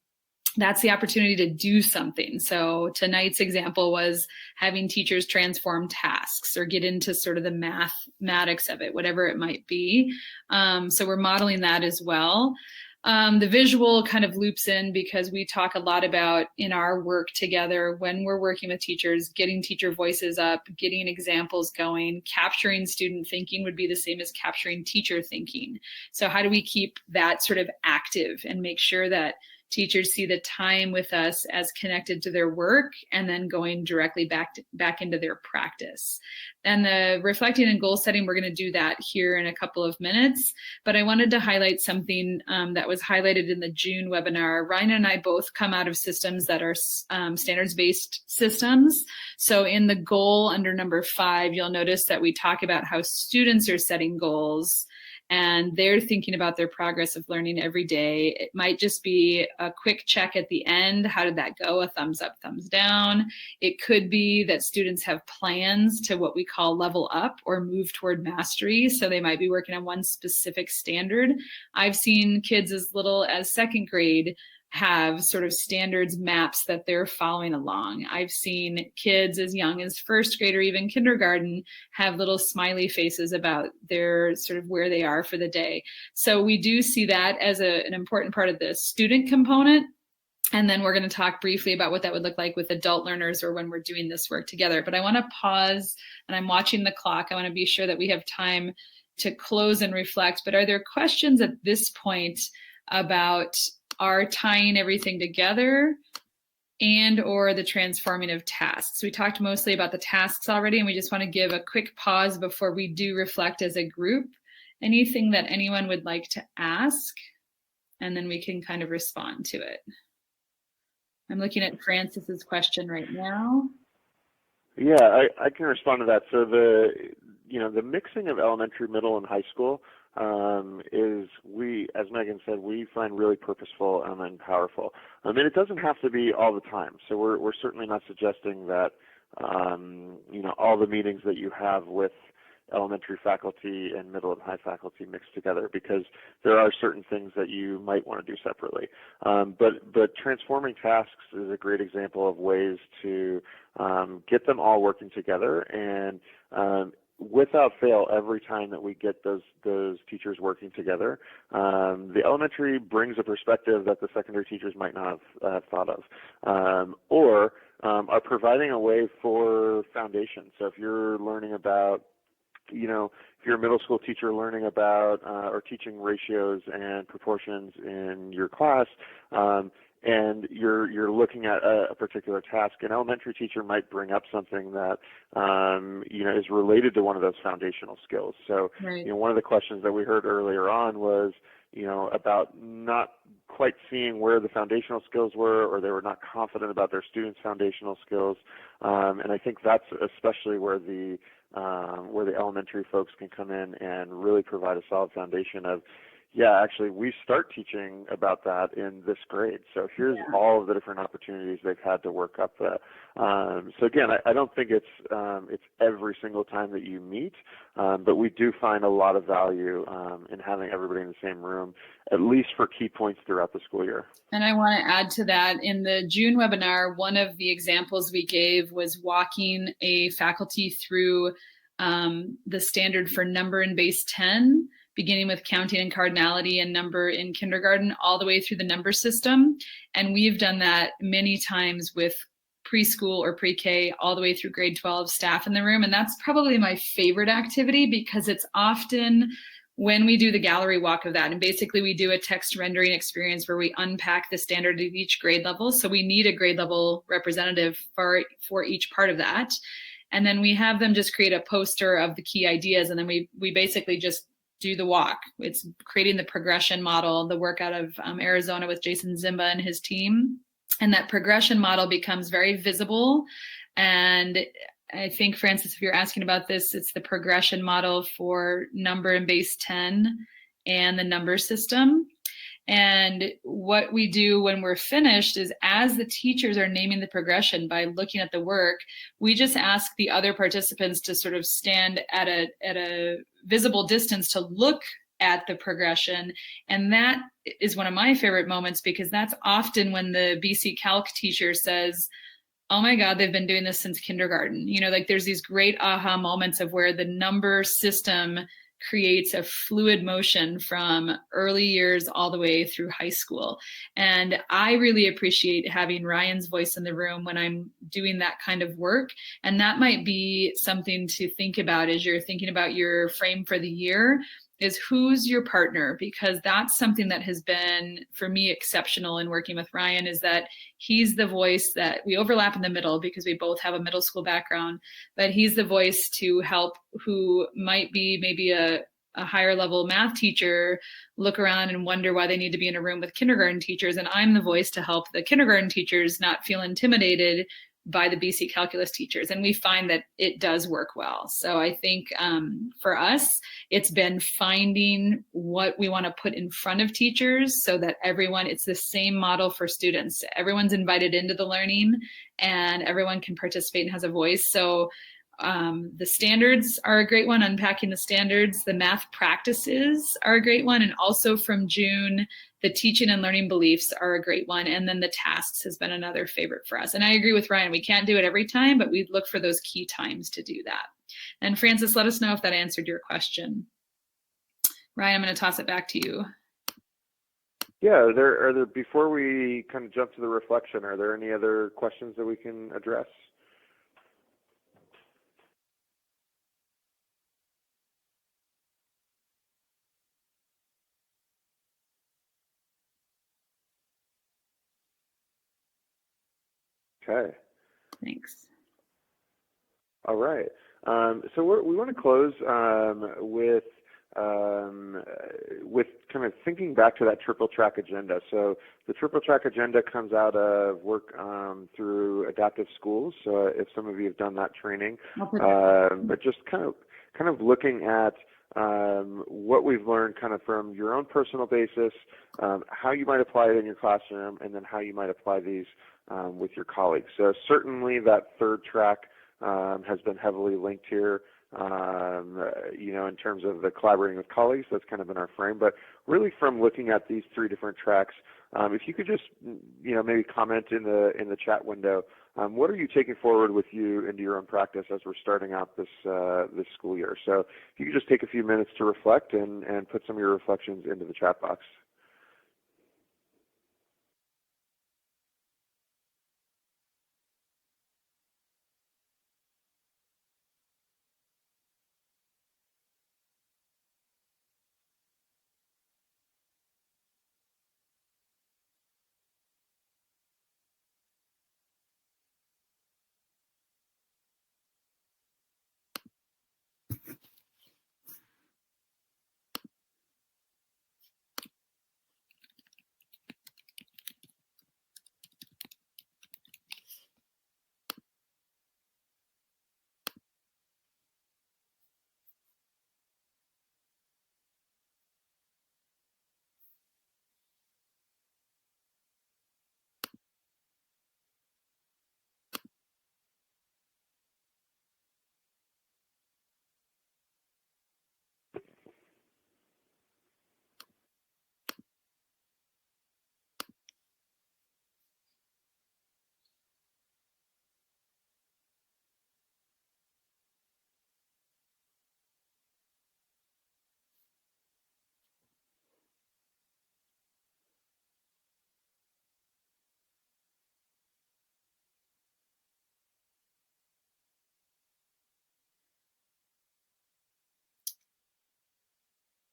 that's the opportunity to do something. So tonight's example was having teachers transform tasks or get into sort of the mathematics of it, whatever it might be. So we're modeling that as well. The visual kind of loops in because we talk a lot about in our work together when we're working with teachers, getting teacher voices up, getting examples going, capturing student thinking would be the same as capturing teacher thinking. So how do we keep that sort of active and make sure that teachers see the time with us as connected to their work and then going directly back into their practice. And the reflecting and goal setting, we're going to do that here in a couple of minutes. But I wanted to highlight something that was highlighted in the June webinar. Ryan and I both come out of systems that are standards-based systems. So in the goal under number 5, you'll notice that we talk about how students are setting goals and they're thinking about their progress of learning every day. It might just be a quick check at the end. How did that go? A thumbs up, thumbs down. It could be that students have plans to what we call level up or move toward mastery. So they might be working on one specific standard. I've seen kids as little as 2nd grade have sort of standards maps that they're following along. I've seen kids as young as 1st grade or even kindergarten have little smiley faces about their sort of where they are for the day. So we do see that as an important part of the student component. And then we're going to talk briefly about what that would look like with adult learners or when we're doing this work together. But I want to pause, and I'm watching the clock. I want to be sure that we have time to close and reflect. But are there questions at this point about are tying everything together and or the transforming of tasks? We talked mostly about the tasks already, and we just want to give a quick pause before we do reflect as a group. Anything that anyone would like to ask, and then we can kind of respond to it. I'm looking at Francis's question right now. Yeah, I can respond to that. So the mixing of elementary, middle, and high school is, as Megan said, we find really purposeful and powerful. And it doesn't have to be all the time. So we're certainly not suggesting that all the meetings that you have with elementary faculty and middle and high faculty mixed together, because there are certain things that you might want to do separately. But transforming tasks is a great example of ways to get them all working together, and without fail, every time that we get those teachers working together, the elementary brings a perspective that the secondary teachers might not have thought of, or are providing a way for foundation. So if you're learning about, if you're a middle school teacher learning about or teaching ratios and proportions in your class, and you're looking at a particular task, an elementary teacher might bring up something that is related to one of those foundational skills. So Right. one of the questions that we heard earlier on was about not quite seeing where the foundational skills were, or they were not confident about their students' foundational skills, and I think that's especially where the elementary folks can come in and really provide a solid foundation of, actually, we start teaching about that in this grade. So here's all of the different opportunities they've had to work up that. So again, I don't think it's every single time that you meet, but we do find a lot of value in having everybody in the same room, at least for key points throughout the school year. And I want to add to that, in the June webinar, one of the examples we gave was walking a faculty through the standard for number in base 10, beginning with counting and cardinality and number in kindergarten, all the way through the number system. And we've done that many times with preschool or pre-K all the way through grade 12 staff in the room. And that's probably my favorite activity, because it's often when we do the gallery walk of that, and basically we do a text rendering experience where we unpack the standard at each grade level. So we need a grade level representative for each part of that. And then we have them just create a poster of the key ideas. And then we basically just do the walk. It's creating the progression model, the work out of Arizona with Jason Zimba and his team. And that progression model becomes very visible. And I think, Francis, if you're asking about this, it's the progression model for number in base 10 and the number system. And what we do when we're finished is, as the teachers are naming the progression by looking at the work, we just ask the other participants to sort of stand at a visible distance to look at the progression. And that is one of my favorite moments, because that's often when the BC Calc teacher says, oh my God, they've been doing this since kindergarten. Like there's these great aha moments of where the number system creates a fluid motion from early years all the way through high school. And I really appreciate having Ryan's voice in the room when I'm doing that kind of work. And that might be something to think about as you're thinking about your frame for the year, is who's your partner? Because that's something that has been, for me, exceptional in working with Ryan, is that he's the voice that we overlap in the middle because we both have a middle school background, but he's the voice to help who might be maybe a higher level math teacher look around and wonder why they need to be in a room with kindergarten teachers. And I'm the voice to help the kindergarten teachers not feel intimidated by the BC calculus teachers. And we find that it does work well. So I think for us, it's been finding what we want to put in front of teachers so that it's the same model for students. Everyone's invited into the learning and everyone can participate and has a voice. So the standards are a great one, unpacking the standards. The math practices are a great one. And also from June, the teaching and learning beliefs are a great one. And then the tasks has been another favorite for us. And I agree with Ryan, we can't do it every time, but we look for those key times to do that. And Francis, let us know if that answered your question. Ryan, I'm going to toss it back to you. Yeah, are there, before we kind of jump to the reflection, are there any other questions that we can address? Okay. Thanks. All right. So we want to close with kind of thinking back to that triple track agenda. So the triple track agenda comes out of work through Adaptive Schools. So if some of you have done that training, but just kind of looking at what we've learned kind of from your own personal basis, how you might apply it in your classroom, and then how you might apply these with your colleagues. So certainly that third track has been heavily linked here. terms of the collaborating with colleagues. That's kind of been our frame. But really from looking at these 3 different tracks, if you could just, maybe comment in the chat window, what are you taking forward with you into your own practice as we're starting out this school year? So if you could just take a few minutes to reflect and put some of your reflections into the chat box.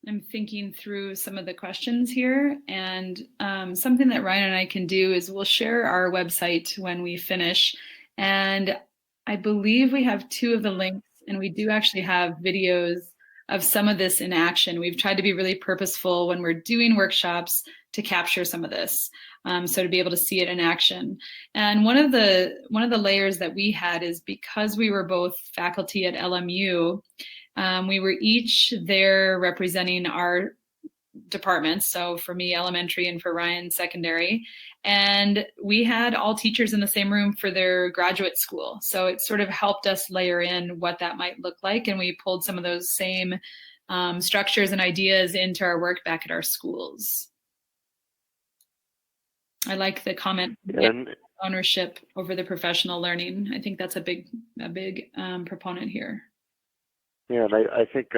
I'm thinking through some of the questions here, and something that Ryan and I can do is we'll share our website when we finish. And I believe we have 2 of the links, and we do actually have videos of some of this in action. We've tried to be really purposeful when we're doing workshops to capture some of this, so to be able to see it in action. And one of the layers that we had is because we were both faculty at LMU, we were each there representing our departments. So for me, elementary, and for Ryan, secondary. And we had all teachers in the same room for their graduate school. So it sort of helped us layer in what that might look like. And we pulled some of those same structures and ideas into our work back at our schools. I like the comment, ownership over the professional learning. I think that's a big proponent here. Yeah, and I think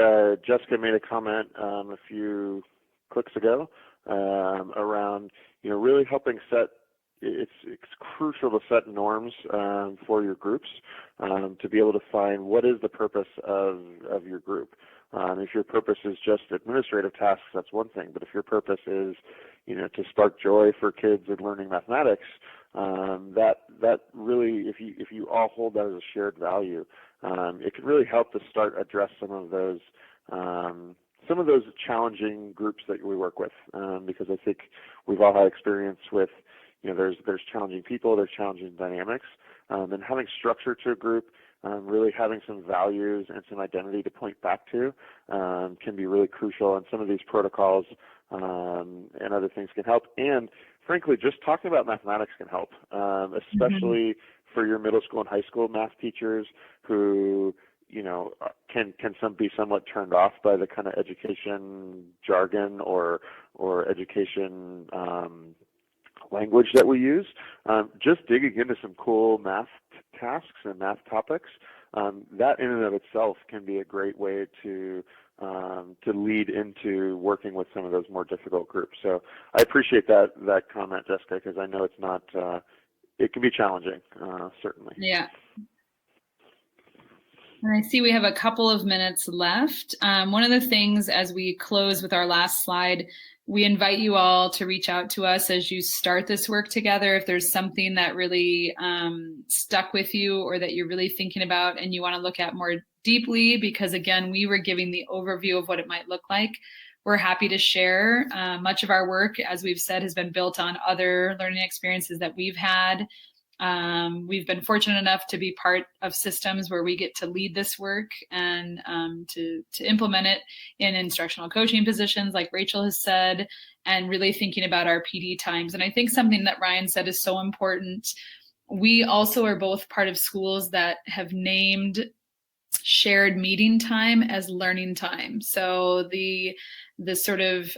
Jessica made a comment a few clicks ago around, really helping set. It's crucial to set norms for your groups to be able to find what is the purpose of your group. If your purpose is just administrative tasks, that's one thing. But if your purpose is, to spark joy for kids in learning mathematics, that really, if you all hold that as a shared value, it can really help to start address some of those challenging groups that we work with, because I think we've all had experience with, there's challenging people, there's challenging dynamics, and having structure to a group, really having some values and some identity to point back to can be really crucial. And some of these protocols and other things can help. And frankly, just talking about mathematics can help, especially for your middle school and high school math teachers who, can be somewhat turned off by the kind of education jargon or education language that we use. Just digging into some cool math tasks and math topics, that in and of itself can be a great way to lead into working with some of those more difficult groups. So I appreciate that comment, Jessica, because I know it's not, it can be challenging, certainly. Yeah. And I see we have a couple of minutes left. One of the things as we close with our last slide, we invite you all to reach out to us as you start this work together. If there's something that really stuck with you or that you're really thinking about and you want to look at more deeply, because again, we were giving the overview of what it might look like. We're happy to share. Much of our work, as we've said, has been built on other learning experiences that we've had. We've been fortunate enough to be part of systems where we get to lead this work and to implement it in instructional coaching positions, like Rachel has said, and really thinking about our PD times. And I think something that Ryan said is so important. We also are both part of schools that have named shared meeting time as learning time. So the sort of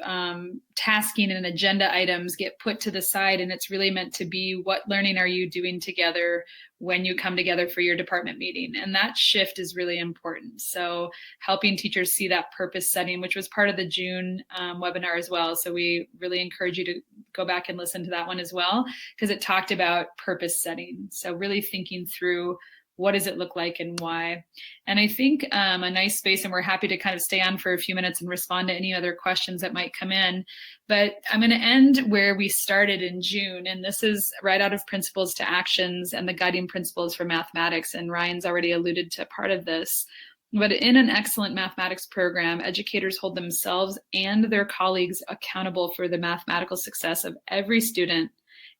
tasking and agenda items get put to the side, and it's really meant to be, what learning are you doing together when you come together for your department meeting? And that shift is really important. So helping teachers see that purpose setting, which was part of the June webinar as well. So we really encourage you to go back and listen to that one as well, because it talked about purpose setting. So really thinking through, what does it look like and why? And I think a nice space, and we're happy to kind of stay on for a few minutes and respond to any other questions that might come in. But I'm going to end where we started in June. And this is right out of Principles to Actions and the Guiding Principles for Mathematics. And Ryan's already alluded to part of this. But in an excellent mathematics program, educators hold themselves and their colleagues accountable for the mathematical success of every student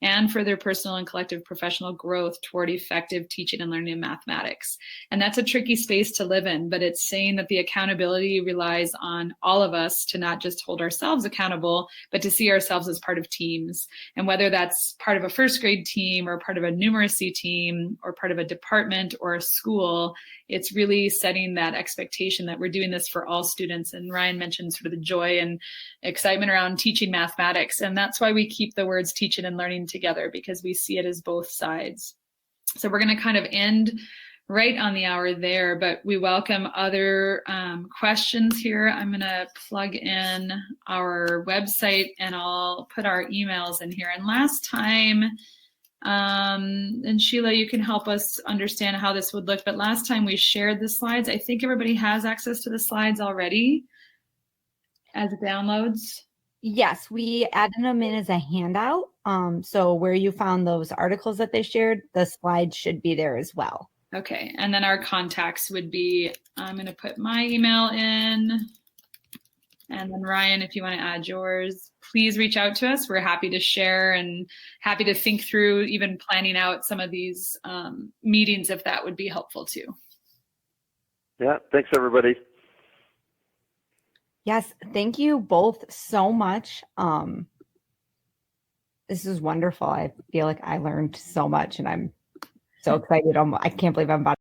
and for their personal and collective professional growth toward effective teaching and learning of mathematics. And that's a tricky space to live in, but it's saying that the accountability relies on all of us to not just hold ourselves accountable, but to see ourselves as part of teams. And whether that's part of a first grade team or part of a numeracy team or part of a department or a school, it's really setting that expectation that we're doing this for all students. And Ryan mentioned sort of the joy and excitement around teaching mathematics. And that's why we keep the words teaching and learning together, because we see it as both sides. So we're going to kind of end right on the hour there, but we welcome other questions here. I'm going to plug in our website and I'll put our emails in here. And last time, and Sheila, you can help us understand how this would look, but last time we shared the slides. I think everybody has access to the slides already as downloads. Yes, we added them in as a handout. So where you found those articles that they shared, the slides should be there as well. Okay, and then our contacts would be, I'm going to put my email in, and then Ryan, if you want to add yours, please reach out to us. We're happy to share and happy to think through even planning out some of these meetings if that would be helpful too. Yeah, thanks everybody. Yes, thank you both so much. This is wonderful. I feel like I learned so much and I'm so excited. I can't believe I'm about